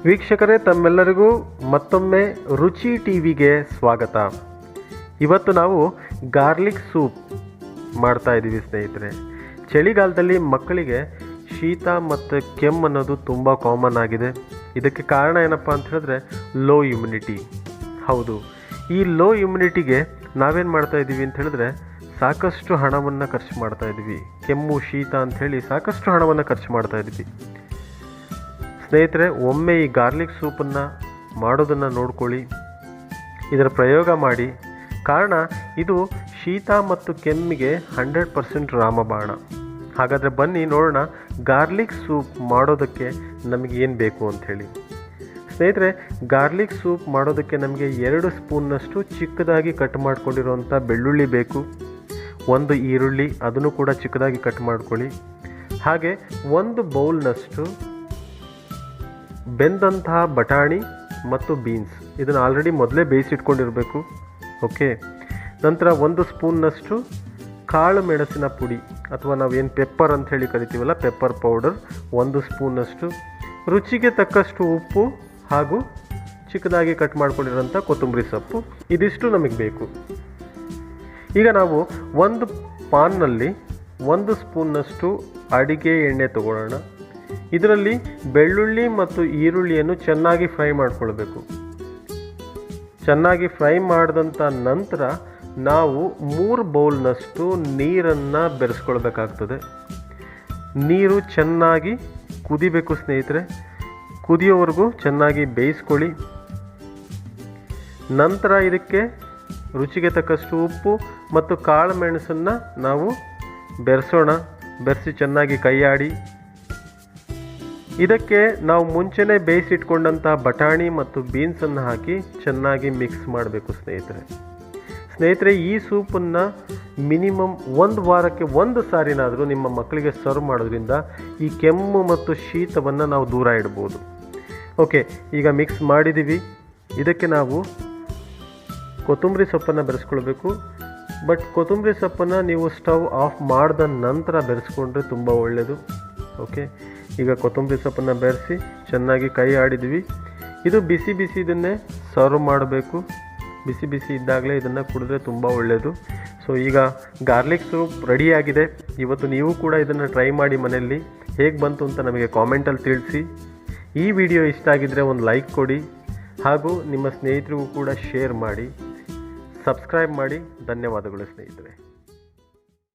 ವೀಕ್ಷಕರೇ, ತಮ್ಮೆಲ್ಲರಿಗೂ ಮತ್ತೊಮ್ಮೆ ರುಚಿ ಟಿವಿಗೆ ಸ್ವಾಗತ. ಇವತ್ತು ನಾವು ಗಾರ್ಲಿಕ್ ಸೂಪ್ ಮಾಡ್ತಾ ಇದ್ದೀವಿ ಸ್ನೇಹಿತರೆ. ಚಳಿಗಾಲದಲ್ಲಿ ಮಕ್ಕಳಿಗೆ ಶೀತ ಮತ್ತು ಕೆಮ್ಮು ಅನ್ನೋದು ತುಂಬ ಕಾಮನ್ ಆಗಿದೆ. ಇದಕ್ಕೆ ಕಾರಣ ಏನಪ್ಪ ಅಂತ ಹೇಳಿದ್ರೆ ಲೋ ಇಮ್ಯುನಿಟಿ. ಹೌದು, ಈ ಲೋ ಇಮ್ಯುನಿಟಿಗೆ ನಾವೇನು ಮಾಡ್ತಾ ಇದ್ದೀವಿ ಅಂತ ಹೇಳಿದ್ರೆ ಸಾಕಷ್ಟು ಹಣವನ್ನು ಖರ್ಚು ಮಾಡ್ತಾ ಇದ್ದೀವಿ. ಕೆಮ್ಮು ಶೀತ ಅಂಥೇಳಿ ಸಾಕಷ್ಟು ಹಣವನ್ನು ಖರ್ಚು ಮಾಡ್ತಾ ಇದ್ದೀವಿ. ಸ್ನೇಹಿತರೆ, ಒಮ್ಮೆ ಈ ಗಾರ್ಲಿಕ್ ಸೂಪನ್ನು ಮಾಡೋದನ್ನು ನೋಡ್ಕೊಳ್ಳಿ, ಇದರ ಪ್ರಯೋಗ ಮಾಡಿ. ಕಾರಣ ಇದು ಶೀತ ಮತ್ತು ಕೆಮ್ಮಿಗೆ 100% ರಾಮಬಾಣ. ಹಾಗಾದರೆ ಬನ್ನಿ ನೋಡೋಣ ಗಾರ್ಲಿಕ್ ಸೂಪ್ ಮಾಡೋದಕ್ಕೆ ನಮಗೆ ಏನು ಬೇಕು ಅಂಥೇಳಿ. ಸ್ನೇಹಿತರೆ, ಗಾರ್ಲಿಕ್ ಸೂಪ್ ಮಾಡೋದಕ್ಕೆ ನಮಗೆ 2 ಸ್ಪೂನ್ನಷ್ಟು ಚಿಕ್ಕದಾಗಿ ಕಟ್ ಮಾಡ್ಕೊಂಡಿರೋಂಥ ಬೆಳ್ಳುಳ್ಳಿ ಬೇಕು. 1 ಈರುಳ್ಳಿ, ಅದನ್ನು ಕೂಡ ಚಿಕ್ಕದಾಗಿ ಕಟ್ ಮಾಡ್ಕೊಳ್ಳಿ. ಹಾಗೆ 1 ಬೌಲ್ನಷ್ಟು ಬೆಂದಂತಹ ಬಟಾಣಿ ಮತ್ತು ಬೀನ್ಸ್, ಇದನ್ನು ಆಲ್ರೆಡಿ ಮೊದಲೇ ಬೇಯಿಸಿಟ್ಕೊಂಡಿರಬೇಕು. ಓಕೆ. ನಂತರ 1 ಸ್ಪೂನ್ನಷ್ಟು ಕಾಳು ಮೆಣಸಿನ ಪುಡಿ, ಅಥವಾ ನಾವೇನು ಪೆಪ್ಪರ್ ಅಂತ ಹೇಳಿ ಕರಿತೀವಲ್ಲ, ಪೆಪ್ಪರ್ ಪೌಡರ್ 1 ಸ್ಪೂನ್ನಷ್ಟು, ರುಚಿಗೆ ತಕ್ಕಷ್ಟು ಉಪ್ಪು ಹಾಗೂ ಚಿಕ್ಕದಾಗಿ ಕಟ್ ಮಾಡ್ಕೊಂಡಿರೋಂಥ ಕೊತ್ತಂಬರಿ ಸೊಪ್ಪು. ಇದಿಷ್ಟು ನಮಗೆ ಬೇಕು. ಈಗ ನಾವು ಒಂದು ಪಾನ್ನಲ್ಲಿ 1 ಸ್ಪೂನ್ನಷ್ಟು ಅಡಿಗೆ ಎಣ್ಣೆ ತಗೊಳ್ಳೋಣ. ಇದರಲ್ಲಿ ಬೆಳ್ಳುಳ್ಳಿ ಮತ್ತು ಈರುಳ್ಳಿಯನ್ನು ಚೆನ್ನಾಗಿ ಫ್ರೈ ಮಾಡ್ಕೊಳ್ಬೇಕು. ಚೆನ್ನಾಗಿ ಫ್ರೈ ಮಾಡಿದಂಥ ನಂತರ ನಾವು 3 ಬೌಲ್ನಷ್ಟು ನೀರನ್ನು ಬೆರೆಸ್ಕೊಳ್ಬೇಕಾಗ್ತದೆ. ನೀರು ಚೆನ್ನಾಗಿ ಕುದಿಬೇಕು ಸ್ನೇಹಿತರೆ. ಕುದಿಯೋವರೆಗೂ ಚೆನ್ನಾಗಿ ಬೇಯಿಸ್ಕೊಳ್ಳಿ. ನಂತರ ಇದಕ್ಕೆ ರುಚಿಗೆ ತಕ್ಕಷ್ಟು ಉಪ್ಪು ಮತ್ತು ಕಾಳು ಮೆಣಸನ್ನು ನಾವು ಬೆರೆಸೋಣ. ಬೆರೆಸಿ ಚೆನ್ನಾಗಿ ಕೈಯಾಡಿ. ಇದಕ್ಕೆ ನಾವು ಮುಂಚೆನೇ ಬೇಯಿಸಿಟ್ಕೊಂಡಂಥ ಬಟಾಣಿ ಮತ್ತು ಬೀನ್ಸನ್ನು ಹಾಕಿ ಚೆನ್ನಾಗಿ ಮಿಕ್ಸ್ ಮಾಡಬೇಕು ಸ್ನೇಹಿತರೆ. ಈ ಸೂಪನ್ನು ಮಿನಿಮಮ್ 1 ವಾರಕ್ಕೆ 1 ಸಾರಿನಾದರೂ ನಿಮ್ಮ ಮಕ್ಕಳಿಗೆ ಸರ್ವ್ ಮಾಡೋದ್ರಿಂದ ಈ ಕೆಮ್ಮು ಮತ್ತು ಶೀತವನ್ನು ನಾವು ದೂರ ಇಡ್ಬೋದು. ಓಕೆ, ಈಗ ಮಿಕ್ಸ್ ಮಾಡಿದ್ದೀವಿ. ಇದಕ್ಕೆ ನಾವು ಕೊತ್ತಂಬರಿ ಸೊಪ್ಪನ್ನು ಬೆರೆಸ್ಕೊಳ್ಬೇಕು. ಬಟ್ ಕೊತ್ತಂಬರಿ ಸೊಪ್ಪನ್ನು ನೀವು ಸ್ಟವ್ ಆಫ್ ಮಾಡಿದ ನಂತರ ಬೆರೆಸ್ಕೊಂಡ್ರೆ ತುಂಬ ಒಳ್ಳೆಯದು. ಓಕೆ, ಈಗ ಕೊತ್ತಂಬರಿ ಸೊಪ್ಪನ್ನು ಬೆರೆಸಿ ಚೆನ್ನಾಗಿ ಕೈ ಆಡಿದ್ವಿ. ಇದು ಬಿಸಿ ಬಿಸಿ ಇದನ್ನೇ ಸರ್ವ್ ಮಾಡಬೇಕು. ಬಿಸಿ ಬಿಸಿ ಇದ್ದಾಗಲೇ ಇದನ್ನು ಕುಡಿದ್ರೆ ತುಂಬ ಒಳ್ಳೆಯದು. ಸೊ ಈಗ ಗಾರ್ಲಿಕ್ ಸೂಪ್ ರೆಡಿಯಾಗಿದೆ. ಇವತ್ತು ನೀವು ಕೂಡ ಇದನ್ನು ಟ್ರೈ ಮಾಡಿ ಮನೆಯಲ್ಲಿ. ಹೇಗೆ ಬಂತು ಅಂತ ನಮಗೆ ಕಾಮೆಂಟಲ್ಲಿ ತಿಳಿಸಿ. ಈ ವಿಡಿಯೋ ಇಷ್ಟ ಆಗಿದ್ದರೆ ಒಂದು ಲೈಕ್ ಕೊಡಿ, ಹಾಗೂ ನಿಮ್ಮ ಸ್ನೇಹಿತರಿಗೂ ಕೂಡ ಶೇರ್ ಮಾಡಿ. ಸಬ್ಸ್ಕ್ರೈಬ್ ಮಾಡಿ. ಧನ್ಯವಾದಗಳು ಸ್ನೇಹಿತರೆ.